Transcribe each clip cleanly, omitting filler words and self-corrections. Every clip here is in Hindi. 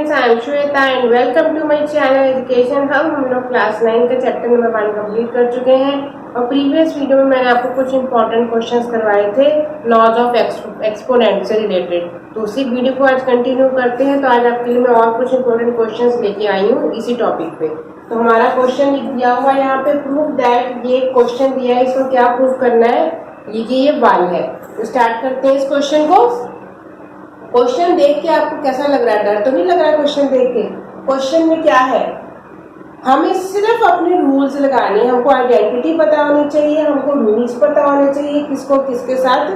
Friends, I am Shweta and welcome to my channel education hub. हम लोग क्लास 9 का चैप्टर नंबर 1 कंप्लीट कर चुके हैं और प्रीवियस वीडियो में मैंने आपको कुछ इंपॉर्टेंट क्वेश्चंस करवाए थे लॉज ऑफ एक्सपोनेंट से रिलेटेड। तो उसी वीडियो को आज कंटिन्यू करते हैं। तो आज आपके लिए मैं और कुछ इंपॉर्टेंट क्वेश्चंस लेके आई हूँ इसी टॉपिक पे। तो हमारा क्वेश्चन दिया हुआ है यहाँ पे, प्रूव दैट। ये क्वेश्चन दिया है, इसको क्या प्रूव करना है, ये 1 है। तो स्टार्ट करते हैं इस क्वेश्चन को। क्वेश्चन देख के आपको कैसा लग रहा है? डर तो नहीं लग रहा है क्वेश्चन देख के? क्वेश्चन में क्या है, हमें सिर्फ अपने रूल्स लगाने हैं। हमको आइडेंटिटी पता होनी चाहिए, हमको रूल्स पता होने चाहिए, किसको किसके साथ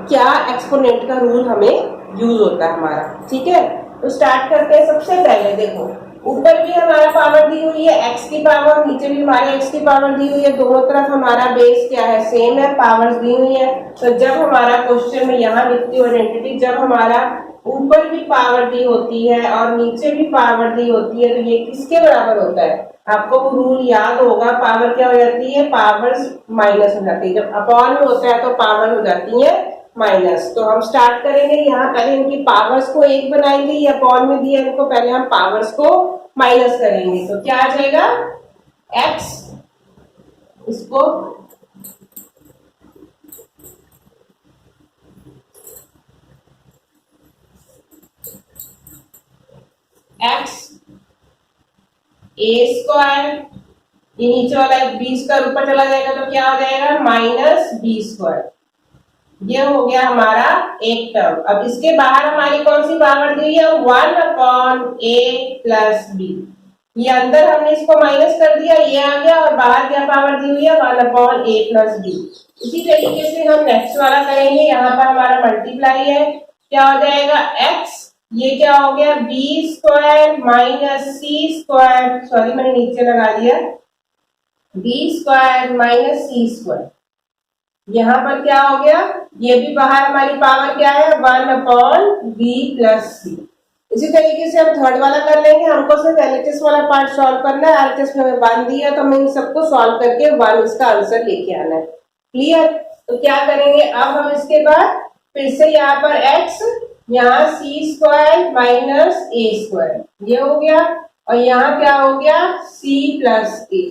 क्या एक्सपोनेंट का रूल हमें यूज होता है हमारा। ठीक है, तो स्टार्ट करते हैं। सबसे पहले देखो, ऊपर भी हमारा पावर दी हुई है x की पावर, नीचे भी हमारे x की पावर दी हुई है। दोनों तरफ हमारा बेस क्या है, सेम है, पावर्स दी हुई है। तो जब हमारा क्वेश्चन में यहाँ लिखती हूँ आइडेंटिटी, जब हमारा ऊपर भी पावर दी होती है और नीचे भी पावर दी होती है, तो ये किसके बराबर होता है? आपको वो रूल याद होगा, पावर क्या हो जाती है, पावर्स माइनस हो जाती है। जब अपॉन में होता है तो पावर हो जाती है माइनस। तो हम स्टार्ट करेंगे, यहाँ पहले इनकी पावर्स को 1 बनाएंगे, ये अपॉन में दिया इनको, पहले हम पावर्स को माइनस करेंगे। तो क्या आ जाएगा, x, इसको x a स्क्वायर, ये नीचे वाला b स्क्वायर ऊपर चला जाएगा तो क्या हो जाएगा, माइनस b स्क्वायर। ये हो गया हमारा एक टर्म। अब इसके बाहर हमारी कौन सी पावर दी है, 1/a प्लस b। ये अंदर हमने इसको माइनस कर दिया, ये आ गया, और बाहर क्या पावर दी हुई है, 1/a प्लस b। इसी तरीके से हम नेक्स्ट वाला करेंगे। यहाँ पर हमारा मल्टीप्लाई है, क्या हो जाएगा, x, ये क्या हो गया, b square minus c square, sorry मैंने नीचे लगा दिया, b square minus c square. यहाँ पर क्या हो गया, ये भी बाहर हमारी पावर क्या है, 1/b प्लस c। इसी तरीके से हम थर्ड वाला कर लेंगे। हमको सिर्फ एलएचएस वाला पार्ट सॉल्व करना है। एलएचएस में हमें 1 दिया, तो हमें इन सबको सॉल्व करके 1 इसका आंसर लेके आना है। क्लियर? तो क्या करेंगे, अब हम इसके बाद फिर से यहाँ पर x, यहाँ c square minus a square, ये हो गया, और यहाँ क्या हो गया, c प्लस a।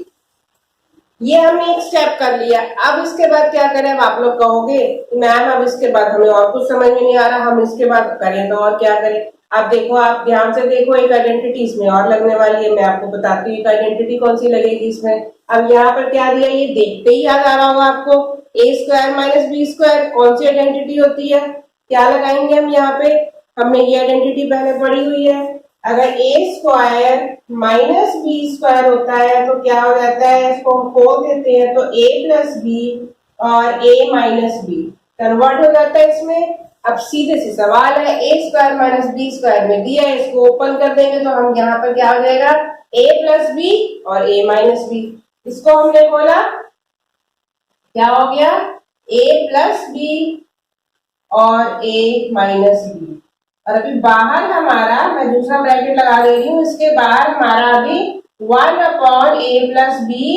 ये हमने एक स्टेप कर लिया। अब इसके बाद क्या करें? अब आप लोग कहोगे मैम अब इसके बाद हमें और कुछ समझ में नहीं आ रहा, हम इसके बाद करें तो और क्या करें? अब देखो, आप ध्यान से देखो, एक आइडेंटिटी इसमें और लगने वाली है। मैं आपको बताती हूँ एक आइडेंटिटी कौन सी लगेगी इसमें। अब यहाँ पर क्या दिया, ये देखते ही याद आ रहा होगा आपको, a square minus b square कौन सी आइडेंटिटी होती है? क्या लगाएंगे हम यहाँ पे? हमने ये आइडेंटिटी पहले पढ़ी हुई है। अगर a square minus b square होता है तो क्या हो जाता है, इसको हम खोल देते हैं तो a प्लस बी और a माइनस बी कन्वर्ट हो जाता है इसमें। अब सीधे से सवाल है, a square minus b square में दिया है, इसको ओपन कर देंगे तो हम यहाँ पर क्या हो जाएगा, a प्लस बी और a माइनस बी। इसको हमने बोला क्या हो गया, a प्लस बी और a माइनस बी। और अभी बाहर हमारा, मैं दूसरा ब्रैकेट लगा दे रही हूँ, इसके बाहर हमारा अभी 1/a प्लस बी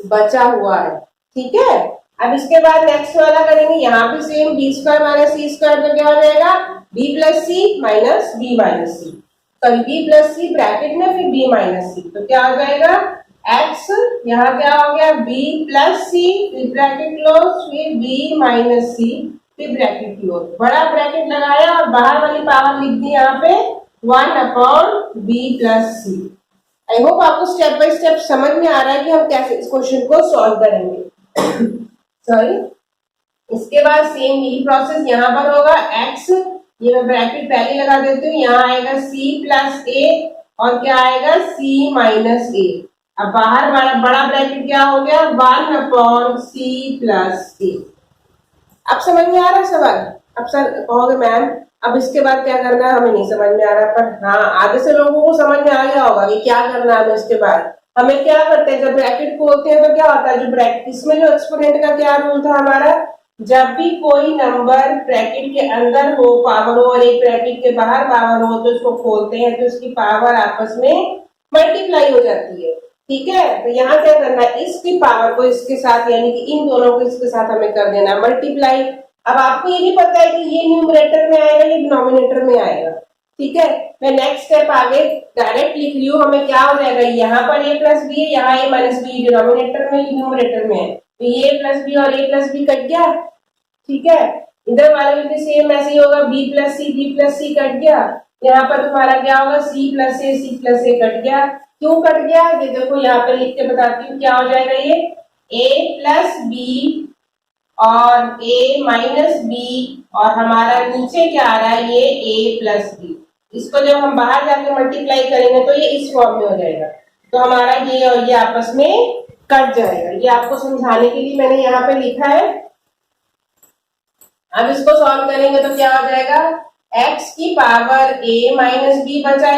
बचा हुआ है। ठीक है, अब इसके बाद नेक्स्ट वाला करेंगे। यहाँ भी same, b square minus c square तो क्या हो जाएगा, b plus C minus b minus सी, सॉरी b प्लस सी ब्रैकेट में फिर b माइनस सी, तो क्या हो जाएगा, x, यहाँ क्या हो गया, b प्लस सी फिर ब्रैकेट क्लोज, फिर b माइनस सी फिर ब्रैकेट क्लोज। बड़ा ब्रैकेट लगाया और बाहर वाली पावर लिख दी यहाँ पे 1/b plus C. I hope आपको स्टेप बाय स्टेप समझ में आ रहा है कि हम कैसे इस क्वेश्चन को सॉल्व करेंगे। सॉरी, इसके बाद सेम यही प्रोसेस यहाँ पर होगा। x, ये मैं ब्रैकेट पहले लगा देती हूँ, यहाँ आएगा c प्लस a और क्या आएगा, c माइनस a। अब बाहर हमारा बड़ा ब्रैकेट क्या हो गया, 1/c प्लस a। अब समझ में आ रहा है सवाल? अब सर कहोगे मैम अब इसके बाद क्या करना है, हमें नहीं समझ में आ रहा, पर हाँ आगे से लोगों को समझ में आ गया होगा कि क्या करना है हमें इसके बाद। हमें क्या करते हैं, जब ब्रैकेट खोलते हैं तो क्या होता है, जो ब्रैकेट इसमें जो एक्सपोनेंट का क्या रूल था हमारा, जब भी कोई नंबर ब्रैकेट के अंदर हो पावर हो और एक ब्रैकेट के बाहर पावर हो तो इसको खोलते हैं तो इसकी पावर आपस में मल्टीप्लाई हो जाती है। ठीक है, तो यहाँ क्या करना है, इसकी पावर को इसके साथ यानी कि इन दोनों को इसके साथ हमें कर देना मल्टीप्लाई। अब आपको ये भी पता है कि ये न्यूमरेटर में आएगा, ये डिनोमिनेटर में आएगा। ठीक है, मैं नेक्स्ट स्टेप आगे डायरेक्ट लिख रही हूँ। हमें क्या हो जाएगा, यहाँ पर a प्लस बी है, यहाँ a माइनस बी डिनोमिनेटर में न्यूमरेटर में है, तो ये प्लस बी और a प्लस बी कट गया। ठीक है, इधर वाले में भी सेम ऐसे ही होगा, b प्लस सी कट गया। यहाँ पर तुम्हारा क्या होगा, c प्लस ए कट गया। क्यों कट गया ये देखो, यहाँ पे लिख के बताती हूँ क्या हो जाएगा, ये a प्लस बी और a माइनस बी, और हमारा नीचे क्या आ रहा है, ये a प्लस बी। इसको जब हम बाहर जाके मल्टीप्लाई करेंगे तो ये इस फॉर्म में हो जाएगा, तो हमारा ये और ये आपस में कट जाएगा। ये आपको समझाने के लिए मैंने यहाँ पे लिखा है। अब इसको सॉल्व करेंगे तो क्या हो जाएगा, x की पावर a माइनस बी बचा,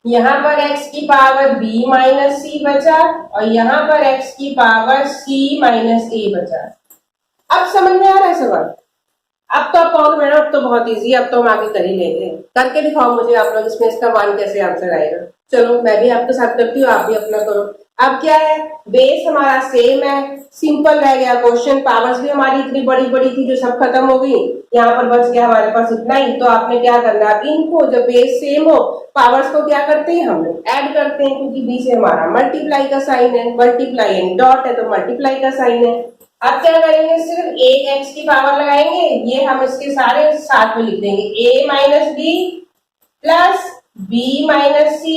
यहाँ पर x की पावर b माइनस सी बचा, और यहाँ पर x की पावर c माइनस a बचा। अब समझ में आ रहा है सवाल? अब तो आप कहोगे मैडम अब तो बहुत इजी है, अब तो हम आगे कर ही लेंगे। करके दिखाओ मुझे आप लोग, इसमें इसका 1 कैसे आंसर आएगा। चलो मैं भी आपके साथ करती हूँ, आप भी अपना करो। अब क्या है, बेस हमारा सेम है, सिंपल रह गया क्वेश्चन। पावर्स भी हमारी इतनी बड़ी बड़ी थी जो सब खत्म हो गई, यहाँ पर बच गया हमारे पास इतना ही। तो आपने क्या करना है, इनको जब बेस सेम हो पावर्स को क्या करते हैं, हम लोग ऐड करते हैं, क्योंकि बीच में हमारा मल्टीप्लाई का साइन है, मल्टीप्लाई एंड डॉट है तो मल्टीप्लाई का साइन है। अब क्या करेंगे, सिर्फ एक x की पावर लगाएंगे, ये हम इसके सारे साथ में लिख देंगे, a minus B plus B minus C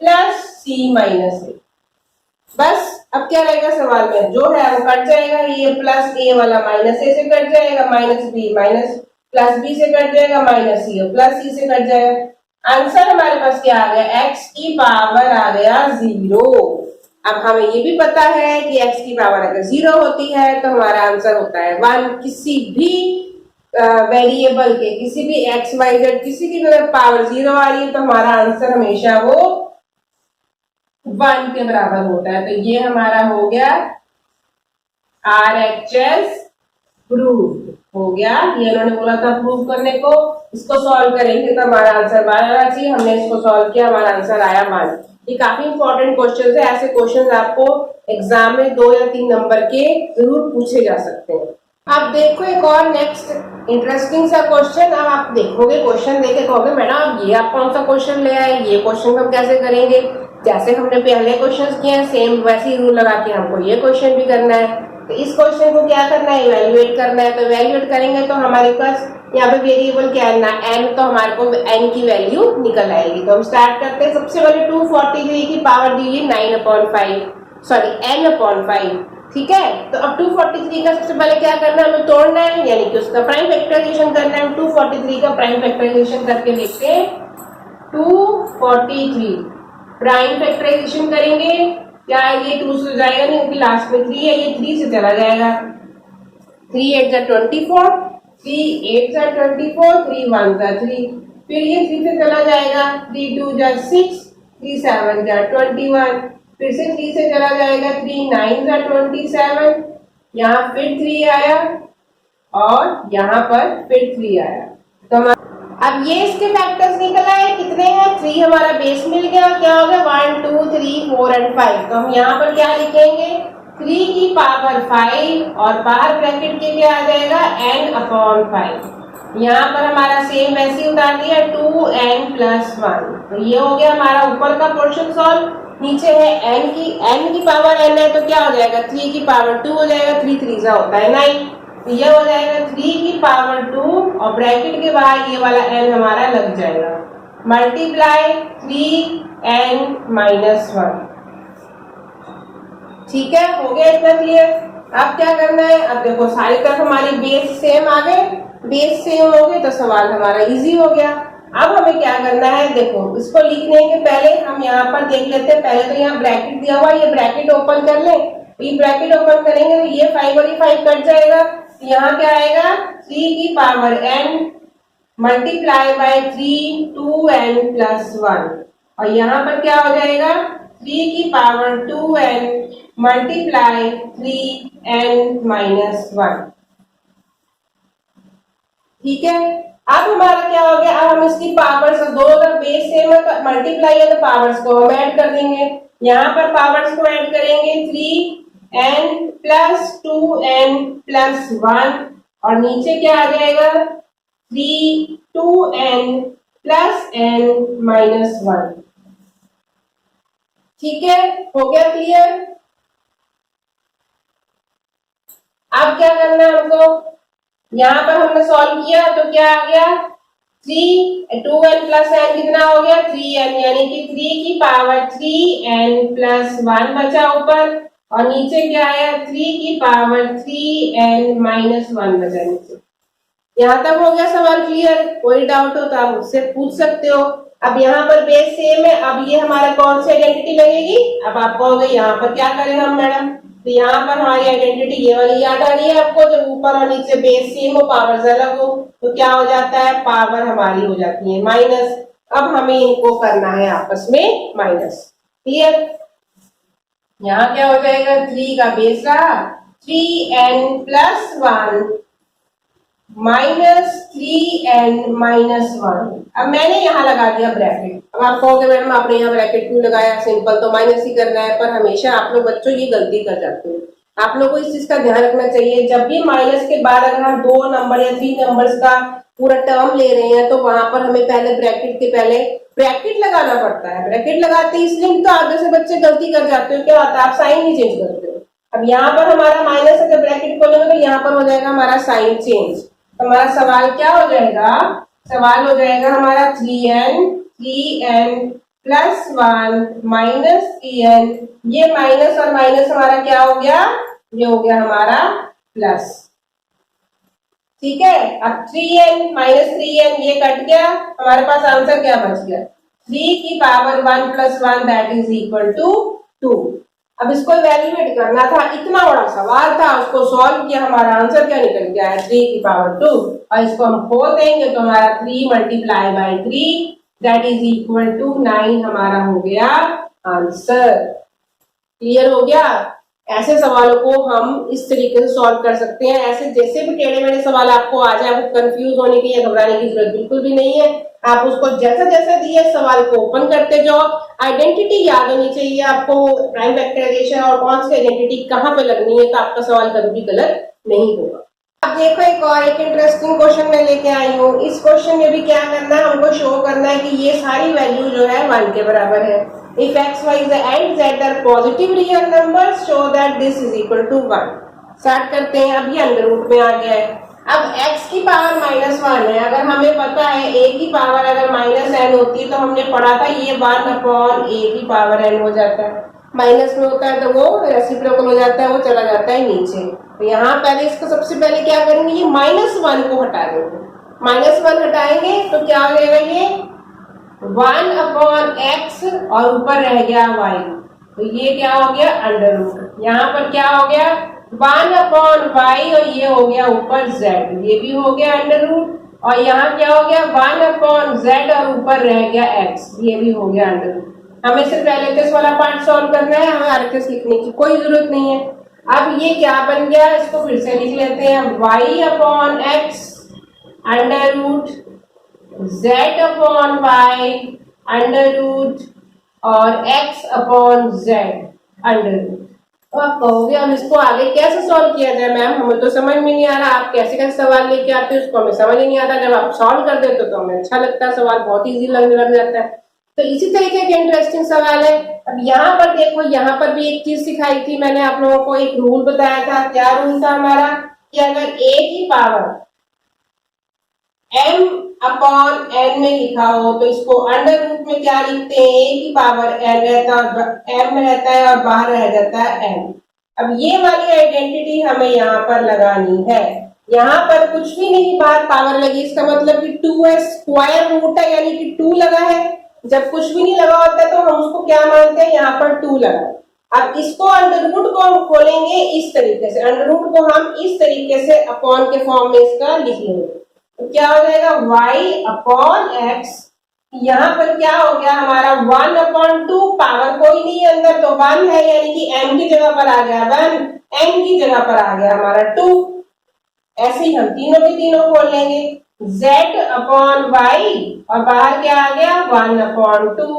plus C minus A. बस अब क्या रहेगा सवाल में, जो है वो कट जाएगा, ये प्लस ए वाला माइनस ए से कट जाएगा, minus B minus plus B से कट जाएगा, माइनस सी प्लस सी से कट जाएगा। आंसर हमारे पास क्या आ गया, x की पावर आ गया 0। अब हमें ये भी पता है कि x की पावर अगर 0 होती है तो हमारा आंसर होता है 1। किसी भी वेरिएबल के, किसी भी x y z किसी की अगर पावर 0 आ रही है तो हमारा आंसर हमेशा वो 1 के बराबर होता है। तो ये हमारा हो गया RHS प्रूव हो गया। ये उन्होंने बोला था प्रूव करने को, इसको सॉल्व करेंगे तो हमारा आंसर 1 आना चाहिए। हमने इसको सॉल्व किया, हमारा आंसर आया 1। ये काफी इंपॉर्टेंट क्वेश्चन है, ऐसे क्वेश्चन आपको एग्जाम में 2 या 3 नंबर के जरूर पूछे जा सकते हैं। अब देखो एक और नेक्स्ट इंटरेस्टिंग सा क्वेश्चन। अब आप देखोगे क्वेश्चन देखे कहोगे मैडम ये आप कौन सा क्वेश्चन ले आए, ये क्वेश्चन हम कैसे करेंगे, जैसे हमने पहले क्वेश्चन किए हैं सेम वैसे ही रूल लगा के हमको ये क्वेश्चन भी करना है। तो इस क्वेश्चन को क्या करना है, इवेल्युएट करना है। तो इवेल्युएट करेंगे तो हमारे पास यहाँ पे वेरिएबल क्या है ना, n, तो हमारे को n की वैल्यू निकल आएगी। तो हम स्टार्ट करते हैं। सबसे पहले 243 की पावर दी है 9/5, सॉरी n/5। ठीक है, तो अब 243 का सबसे पहले क्या करना है, हमें तोड़ना है, यानी कि उसका प्राइम फैक्टराइजेशन करना है। 243 का प्राइम फैक्टराइजेशन करके देखते हैं। 243 प्राइम फैक्टराइजेशन करेंगे, क्या ये 2 से जाएगा नहीं क्योंकि लास्ट में 3 है, ये 3 से चला जाएगा। 3 8 जा 24, 3 8 जा 24, 3 1 जा 3, फिर ये 3 से चला जाएगा। 3 2 जा 6, 3 7 जा 21, फिर से 3 से चला जाएगा। 3 9 जा 27, यहाँ फिर 3 आया और यहाँ पर फिर 3 आया। तो अब ये इसके फैक्टर्स निकल आए, कितने हैं, 3 हमारा बेस मिल गया। क्या हो गया 1 2 3 4 और 5। तो हम यहाँ पर क्या लिखेंगे, 3 की पावर 5 और बाहर ब्रैकेट के क्या आ जाएगा n/5। यहाँ पर हमारा सेम वैसे ही उतार दिया 2n+1। तो ये हो गया हमारा ऊपर का पोर्शन सॉल्व। नीचे है n की पावर n है तो क्या हो जाएगा 3 की पावर 2 हो जाएगा, 3 3 होता है 9। तो ये हो जाएगा 3 की पावर 2 और ब्रैकेट के बाहर ये वाला n हमारा लग जाएगा, मल्टीप्लाई 3n-1। ठीक है, हो गया इतना क्लियर। अब क्या करना है, अब देखो सारी तरफ हमारी बेस सेम आ गए, बेस सेम हो गए तो सवाल हमारा इजी हो गया। अब हमें क्या करना है, देखो इसको लिखने के पहले हम यहाँ पर देख लेते हैं। पहले तो यहाँ ब्रैकेट दिया हुआ, ये ब्रैकेट ओपन कर ले। ये ब्रैकेट ओपन करेंगे तो ये 5 और ये 5 कट जाएगा। तो यहाँ क्या आएगा 3 की power n multiply by 3 2n+1, और यहाँ पर क्या हो जाएगा 3 की पावर 2n मल्टीप्लाई 3n-1। ठीक है, अब हमारा क्या हो गया, अब हम इसकी पावर्स दो अगर बेस सेम है मल्टीप्लाई है तो पावर्स को हम ऐड कर देंगे। यहाँ पर पावर्स को ऐड करेंगे 3n+2n+1 और नीचे क्या आ जाएगा 3 2n प्लस n माइनस 1। ठीक है, हो गया क्लियर। अब क्या करना है हमको, यहां पर हमने सॉल्व किया तो क्या आ गया, 2n प्लस n कितना हो गया 3n, यानी कि 3 की पावर 3n प्लस 1 बचा ऊपर, और नीचे क्या आया 3 की पावर 3n माइनस 1 बचा नीचे। यहां तक हो गया सवाल क्लियर। कोई डाउट हो तो आप मुझसे पूछ सकते हो। अब यहाँ पर बेस सेम है, अब ये हमारा कौन सी आइडेंटिटी लगेगी, अब आप कहोगे यहाँ पर क्या करें हम मैडम, तो यहाँ पर हमारी आइडेंटिटी ये वाली याद आ रही है आपको, जब ऊपर और नीचे बेस सेम हो पावर्स अलग हो तो क्या हो जाता है, पावर हमारी हो जाती है माइनस। अब हमें इनको करना है आपस में माइनस। क्लियर, यहाँ क्या हो जाएगा, 3 का बेस रहा 3n प्लस 1 -3n माइनस 1। अब मैंने यहाँ लगा दिया ब्रैकेट। अब आप कहोगे मैडम आपने यहाँ ब्रैकेट क्यों लगाया, सिंपल तो माइनस ही करना है, पर हमेशा आप लोग बच्चों ये गलती कर जाते हो। आप लोग को इस चीज का ध्यान रखना चाहिए, जब भी माइनस के बाद अगर हम 2 नंबर या 3 नंबर्स का पूरा टर्म ले रहे हैं तो वहां पर हमें पहले ब्रैकेट के पहले ब्रैकेट लगाना पड़ता है। ब्रैकेट लगाते हैं इसलिए तो आगे से बच्चे गलती कर जाते हो, क्या होता है आप साइन नहीं चेंज करते हो। अब यहाँ पर हमारा माइनस है, जब ब्रैकेट खोलेंगे तो यहाँ पर हो जाएगा हमारा साइन चेंज। हमारा सवाल क्या हो जाएगा, सवाल हो जाएगा हमारा 3n प्लस 1 माइनस 3n, ये माइनस और माइनस हमारा क्या हो गया, ये हो गया हमारा प्लस। ठीक है, अब 3n माइनस 3n ये कट गया, हमारे पास आंसर क्या बच गया, 3 की power 1 plus 1 that is equal to 2। अब इसको इवैल्यूएट करना था, इतना बड़ा सवाल था, उसको सॉल्व किया, हमारा आंसर क्या निकल गया है 3 की पावर 2, और इसको हम खोल देंगे तो हमारा 3 multiply by 3 that is equal to 9 हमारा हो गया आंसर। क्लियर हो गया। ऐसे सवालों को हम इस तरीके से सॉल्व कर सकते हैं। ऐसे जैसे भी टेढ़े मेढ़े सवाल आपको आ जाए, आपको कंफ्यूज होने की या घबराने की जरूरत बिल्कुल भी नहीं है। आप उसको जैसा जैसा दिए सवाल को ओपन करते जाओ। आइडेंटिटी याद होनी चाहिए आपको, प्राइम फैक्टराइजेशन और कौन सी आइडेंटिटी कहाँ पे लगनी है, तो आपका सवाल कभी भी गलत नहीं होगा। अब देखो एक इंटरेस्टिंग क्वेश्चन मैं लेके आई हूँ। इस क्वेश्चन में भी क्या करना है, हमको शो करना है कि ये सारी वैल्यू जो है 1 के बराबर है। If x, y and z are positive real numbers, show that this is equal to 1। Start करते हैं। अब ये अंडर रूट में आ गया है। अब x की पावर -1 है, अगर हमें पता है a की पावर अगर -n होती है तो हमने पढ़ा था ये 1 अपॉन a की पावर n हो जाता है। माइनस में होता है तो वो रेसिप्रोकल हो जाता है, वो चला जाता है नीचे। तो यहाँ पहले इसको सबसे पहले क्या करेंगे, ये -1 को हटा देंगे। -1 हटाएंगे तो क्या हो जाएगा, ये 1 अपॉन x और ऊपर रह गया y, तो ये क्या हो गया अंडर रूट। यहाँ पर क्या हो गया 1 अपॉन y और ये हो गया ऊपर z, ये भी हो गया अंडर रूट। और यहाँ क्या हो गया 1 अपॉन z और ऊपर रह गया x, ये भी हो गया अंडर रूट। हमें सिर्फ LHS वाला पार्ट सॉल्व करना है, हमें RHS लिखने की कोई जरूरत नहीं है। अब ये क्या बन गया, इसको फिर से लिख लेते हैं, y upon x under root z upon y under root और x upon z under root. तो आप कहोगे अब इसको आगे कैसे सॉल्व किया जाए, मैम हमें तो समझ में नहीं आ रहा, आप कैसे कैसे सवाल लेके आते हो उसको हमें समझ ही नहीं आता। जब आप सॉल्व कर देते हो तो हमें अच्छा लगता है, सवाल बहुत इजी लगने लग जाता है। तो इसी तरीके के इंटरेस्टिंग सवाल है। अब यहाँ पर देखो, यहाँ पर भी एक चीज सिखाई थी मैंने आप लोगों को, एक रूल बताया था। क्या रूल था हमारा, कि अगर a की पावर m अपॉन n में लिखा हो तो इसको अंडर रूट में क्या लिखते हैं, a की पावर n रहता है, m रहता है और बाहर रह जाता है n। अब ये वाली आइडेंटिटी हमें यहाँ पर लगानी है। यहाँ पर कुछ भी नहीं, बाहर पावर लगी, इसका मतलब कि 2 है, स्क्वायर रूट है यानी कि 2 लगा है। जब कुछ भी नहीं लगा होता है तो हम उसको क्या मानते हैं, यहाँ पर 2 लगा। अब इसको अंडर रूट को हम खोलेंगे इस तरीके से, अंडर रूट को हम इस तरीके से अपॉन के फॉर्म में इसका लिख लेंगे, तो क्या हो जाएगा y अपॉन x। यहाँ पर क्या हो गया हमारा 1 अपॉन 2, पावर कोई नहीं है अंदर तो 1 है, यानी कि m की जगह पर आ गया 1, n की जगह पर आ गया हमारा 2। ऐसे ही हम तीनों के तीनों खोल लेंगे, z अपॉन y और बाहर क्या आ गया 1 अपॉन 2।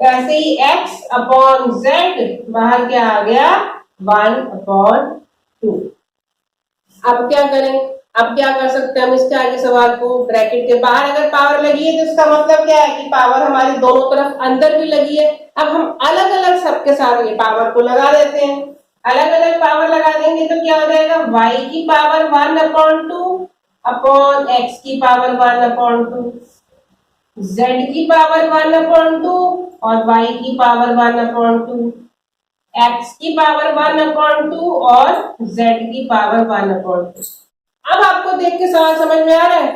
ऐसे ही x अपॉन z, बाहर क्या आ गया 1 अपॉन 2। अब क्या करें, अब क्या कर सकते हैं हम इसके आगे सवाल को, ब्रैकेट के बाहर अगर पावर लगी है तो इसका मतलब क्या है कि पावर हमारी दोनों तरफ अंदर भी लगी है। अब हम अलग अलग सबके साथ ये पावर को लगा देते हैं, अलग अलग पावर लगा देंगे तो क्या हो जाएगा, y की पावर 1/2 अपॉन x की पावर 1/2, z की पावर 1/2 और y की पावर 1/2, x की पावर 1/2 और z की पावर 1/2। अब आपको देख के सवाल समझ में आ रहा है?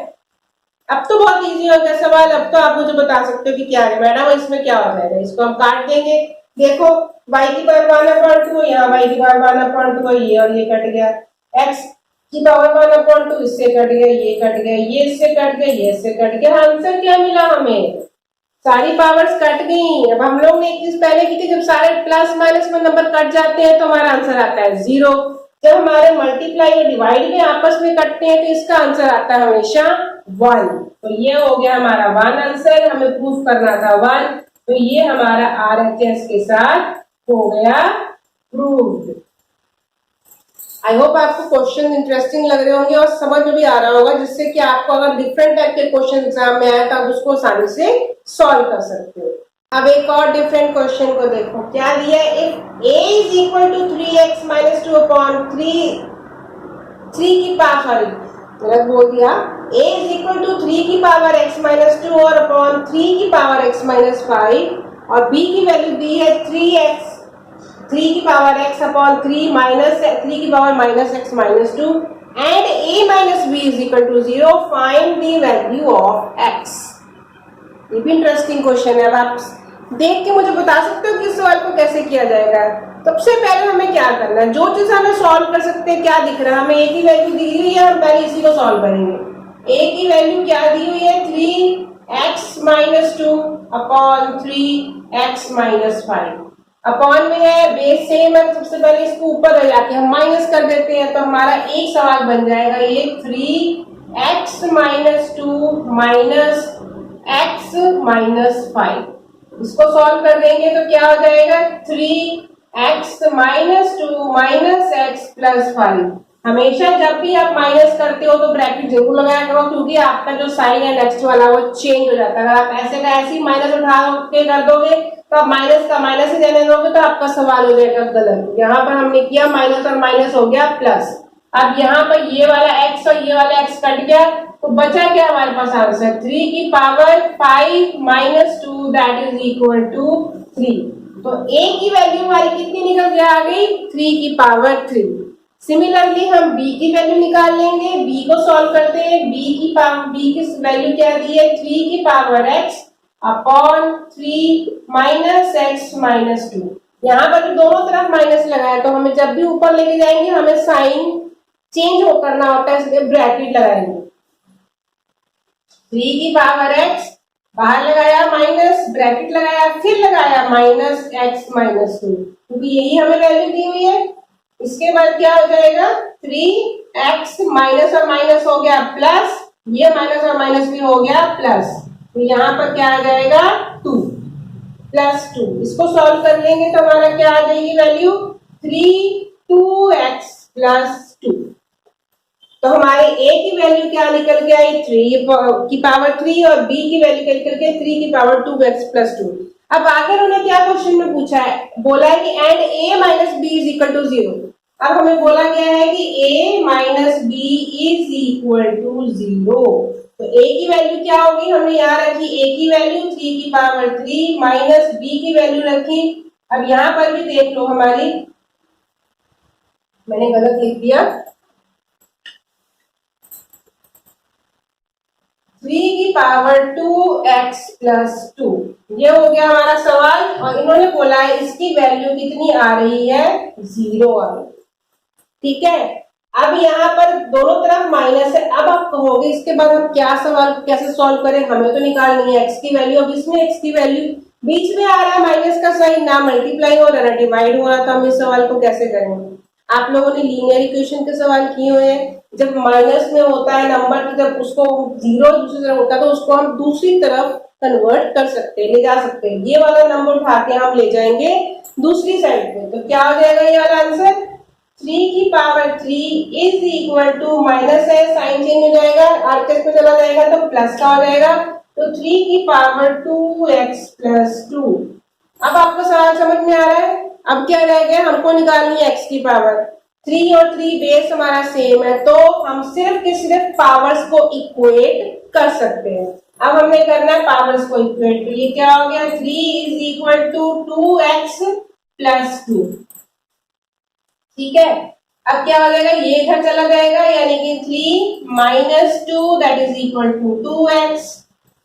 अब तो बहुत इजी हो गया सवाल। अब तो आप मुझे बता सकते हो कि क्या है मैडम इसमें क्या हो जाएगा। इसको हम काट देंगे। देखो y की पावर 1/2, यहाँ y की पावर 1/2 ये और ये कट गया, x की पावर 1/2 इससे कट गया, ये कट गया, ये इससे कट गया, ये इससे कट गया। आंसर क्या मिला हमें, सारी पावर्स कट गई। अब हम लोग ने एक चीज पहले की थी, जब सारे प्लस माइनस में नंबर कट जाते हैं तो हमारा आंसर आता है 0। जब हमारे मल्टीप्लाई और डिवाइड में आपस में कटते हैं तो इसका आंसर आता है हमेशा 1। तो ये हो गया हमारा 1 आंसर, हमें प्रूफ करना था 1, तो ये हमारा RHS के साथ हो गया प्रूव्ड। आई होप आपको क्वेश्चन इंटरेस्टिंग लग रहे होंगे और समझ में भी आ रहा होगा, जिससे कि आपको अगर डिफरेंट टाइप के क्वेश्चन एग्जाम में आए तो आप उसको आसानी से सॉल्व कर सकते हो। अब एक और डिफरेंट क्वेश्चन को देखो, क्या दिया है, if a is equal to 3x minus 2 upon 3 की पावर, सॉरी गलत बोल दिया, a is equal to 3 की पावर x minus 2 और अपॉन 3 की पावर x minus 5 और b की वैल्यू दी है 3 की पावर x अपॉन 3 माइनस 3 की power minus x minus 2 and a minus b is equal to 0, find the value of x। ये भी इंटरेस्टिंग क्वेश्चन है। अब आप देख के मुझे बता सकते हो कि इस सवाल को कैसे किया जाएगा। सबसे पहले हमें क्या करना है, जो चीज हमें सॉल्व कर सकते हैं, क्या दिख रहा है हमें, a की वैल्यू दी हुई है, हम पहले इसी को सॉल्व करेंगे। a की वैल्यू क्या दी हुई है, 3x minus 2 upon 3x minus 5, upon में है, बेस सेम है, सबसे पहले इसको ऊपर ले जाके हम माइनस कर देते हैं तो हमारा एक सवाल बन जाएगा ये 3x minus 2 minus x minus 5। इसको सॉल्व कर देंगे तो क्या हो जाएगा, 3x minus 2 minus x plus 5। हमेशा जब भी आप माइनस करते हो तो ब्रैकेट जरूर लगाया करो, क्योंकि आपका जो साइन है नेक्स्ट वाला वो चेंज हो जाता है। अगर आप ऐसे का ऐसे ही माइनस उठा के कर दोगे तो आप माइनस का माइनस ही देने दोगे तो आपका सवाल हो जाएगा गलत। यहाँ पर हमने किया माइनस और माइनस हो गया प्लस। अब यहाँ पर ये वाला x और ये वाला x कट गया तो बचा क्या हमारे पास आंसर, 3 की power 5 minus 2 that is equal to 3। तो a की वैल्यू हमारी कितनी निकल के आ गई, 3 की पावर 3। सिमिलरली हम b की वैल्यू निकाल लेंगे, b को सॉल्व करते हैं। b की वैल्यू क्या दी है, 3 की power x upon 3 minus x minus 2। यहाँ पर दोनों तरफ माइनस लगाया तो हमें जब भी ऊपर लेके जाएंगे हमें साइन चेंज हो करना होता है, इसलिए ब्रैकेट लगाएंगे। 3 की पावर x बाहर लगाया माइनस, ब्रैकेट लगाया, फिर लगाया माइनस x माइनस 2, क्योंकि यही हमें वैल्यू दी हुई है। इसके बाद क्या हो जाएगा, 3x माइनस और माइनस हो गया प्लस, ये माइनस और माइनस भी हो गया प्लस, तो यहाँ पर क्या आ जाएगा 2 प्लस 2। इसको सॉल्व कर लेंगे तो हमारा क्या आ जाएगी वैल्यू, 2x प्लस 2। तो हमारे a की वैल्यू क्या निकल के आई, 3 की पावर 3 और b की वैल्यू क्या निकल के 3 की पावर 2x प्लस 2। अब आगे उन्होंने क्या क्वेश्चन में पूछा है, बोला है कि and a minus b is equal to 0। अब हमें बोला गया है कि a minus b is equal to 0। तो a की वैल्यू क्या होगी, हमने यहाँ रखी a की वैल्यू 3 की पावर 3 माइनस b की वैल्यू रखी। अब यहाँ पर भी देख लो हमारी, मैंने गलत लिख दिया, 3 की पावर 2x प्लस 2, ये हो गया हमारा सवाल। और इन्होंने बोला है इसकी वैल्यू कितनी आ रही है, 0 आ रही है। ठीक है, अब यहाँ पर दोनों तरफ माइनस है। अब आप कहोगे इसके बाद हम क्या सवाल कैसे सॉल्व करें, हमें तो निकालनी है x की वैल्यू। अब इसमें x की वैल्यू बीच में आ रहा है माइनस का साइन, ना मल्टीप्लाई हो रहा ना डिवाइड हो रहा, तो हम इस सवाल को कैसे करेंगे। आप लोगों ने लीनियर इक्वेशन के सवाल किए हुए हैं, जब माइनस में होता है नंबर तो जब उसको 0 दूसरी तरफ होता है तो उसको हम दूसरी तरफ कन्वर्ट कर सकते हैं, ले जा सकते हैं। ये वाला नंबर उठा के हम ले जाएंगे दूसरी साइड पे, तो क्या हो जाएगा ये वाला आंसर, 3 की power 3 is equal to minus है, साइन चेंज हो जाएगा, आरकेस पे चला जाएगा तो प्लस का हो जाएगा, तो 3 की पावर 2x प्लस 2। अब आपको सवाल समझ में आ रहा है? अब क्या रह गया, हमको निकालनी है x की पावर। 3 और 3 बेस हमारा सेम है, तो हम सिर्फ के सिर्फ पावर्स को इक्वेट कर सकते हैं। अब हमें करना है पावर्स को इक्वेट, तो ये क्या हो गया, 3 is equal to 2x plus 2। ठीक है, अब क्या हो जाएगा, ये इधर चला जाएगा, यानी कि 3 minus 2 that is equal to 2x।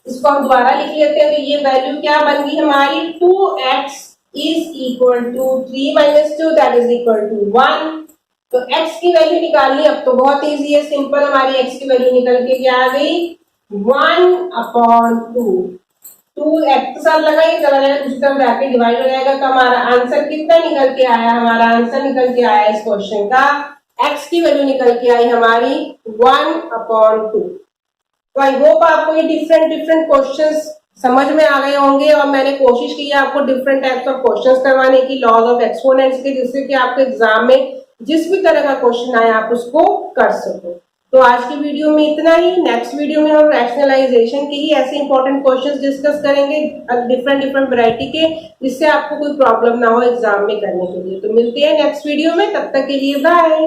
इसको हम दोबारा लिख लेते हैं, तो ये वैल्यू क्या बन गई हमारी, 2x is equal to 3 minus 2 that is equal to 1। तो x की वैल्यू निकालनी अब तो बहुत इजी है, सिंपल, हमारी x की वैल्यू निकल के क्या आ गई, 1/2। 2x के साथ लगाइए, चला जाएगा दूसरी तरफ जाके डिवाइड हो जाएगा, तो हमारा आंसर कितना निकल के आया, हमारा आंसर निकल के आया इस क्वेश्चन का, x की वैल्यू निकल के आई हमारी 1/2। तो आई होप आपको ये डिफरेंट क्वेश्चंस समझ में आ गए होंगे, और मैंने कोशिश की है आपको डिफरेंट टाइप्स ऑफ क्वेश्चंस करवाने की, लॉज ऑफ एक्सपोनेंट्स के, जिससे कि आपके एग्जाम में जिस भी तरह का क्वेश्चन आए आप उसको कर सको। तो आज की वीडियो में इतना ही। नेक्स्ट वीडियो में हम रैशनलाइजेशन के ही ऐसे इंपॉर्टेंट क्वेश्चंस डिस्कस करेंगे, डिफरेंट वैरायटी के, जिससे आपको कोई प्रॉब्लम ना हो एग्जाम में करने के लिए। तो मिलते हैं नेक्स्ट वीडियो में, तब तक के लिए बाय।